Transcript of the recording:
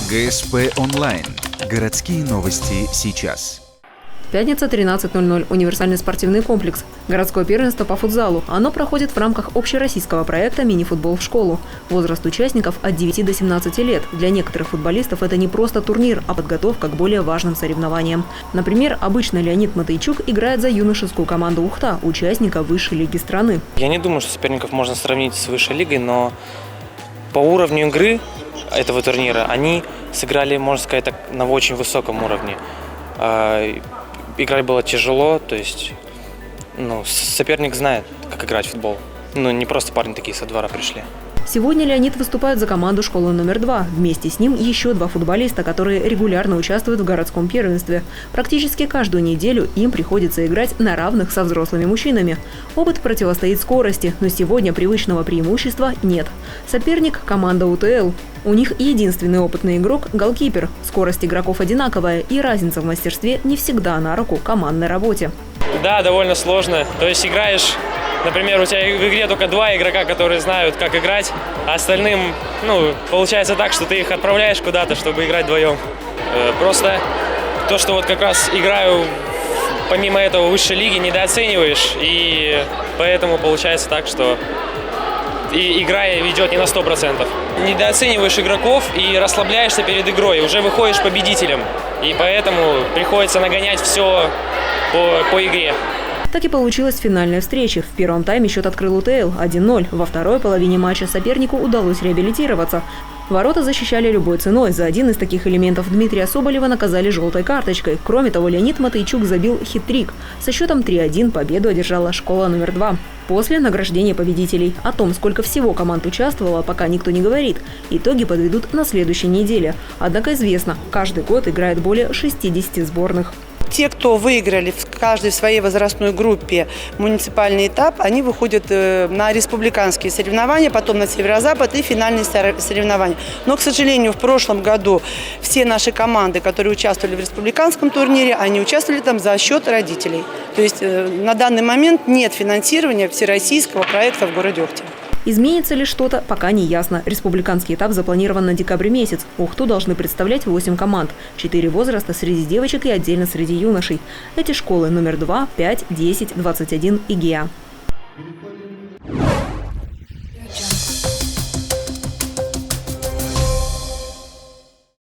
ГСП онлайн. Городские новости сейчас. Пятница, 13:00. Универсальный спортивный комплекс. Городское первенство по футзалу. Оно проходит в рамках общероссийского проекта «Мини-футбол в школу». Возраст участников от 9 до 17 лет. Для некоторых футболистов это не просто турнир, а подготовка к более важным соревнованиям. Например, обычно Леонид Матейчук играет за юношескую команду «Ухта», участника высшей лиги страны. Я не думаю, что соперников можно сравнить с высшей лигой, но по уровню игры этого турнира они сыграли, можно сказать, так, на очень высоком уровне. Играть было тяжело, то есть соперник знает, как играть в футбол. Не просто парни такие со двора пришли. Сегодня Леонид выступает за команду школы номер 2. Вместе с ним еще 2 футболиста, которые регулярно участвуют в городском первенстве. Практически каждую неделю им приходится играть на равных со взрослыми мужчинами. Опыт противостоит скорости, но сегодня привычного преимущества нет. Соперник – команда УТЛ. У них единственный опытный игрок – голкипер. Скорость игроков одинаковая, и разница в мастерстве не всегда на руку командной работе. Да, довольно сложно. То есть играешь, например, у тебя в игре только 2 игрока, которые знают, как играть, а остальным, получается так, что ты их отправляешь куда-то, чтобы играть вдвоем. Просто то, что вот как раз играю помимо этого в высшей лиге, недооцениваешь, и поэтому получается так, что и игра идет не на 100%. Недооцениваешь игроков и расслабляешься перед игрой, уже выходишь победителем, и поэтому приходится нагонять все по игре. Так и получилась финальная встреча. В первом тайме счет открыл УТЛ 1-0. Во второй половине матча сопернику удалось реабилитироваться. Ворота защищали любой ценой. За один из таких элементов Дмитрия Соболева наказали желтой карточкой. Кроме того, Леонид Матейчук забил хит-трик. Со счетом 3-1 победу одержала школа номер 2. После награждения победителей. О том, сколько всего команд участвовало, пока никто не говорит. Итоги подведут на следующей неделе. Однако известно, каждый год играет более 60 сборных. Те, кто выиграли в каждой своей возрастной группе муниципальный этап, они выходят на республиканские соревнования, потом на северо-запад и финальные соревнования. Но, к сожалению, в прошлом году все наши команды, которые участвовали в республиканском турнире, они участвовали там за счет родителей. То есть на данный момент нет финансирования всероссийского проекта в городе Охте. Изменится ли что-то, пока не ясно. Республиканский этап запланирован на декабрь месяц. Ухту должны представлять 8 команд. 4 возраста среди девочек и отдельно среди юношей. Эти школы номер 2, 5, 10, 21 и ГИА.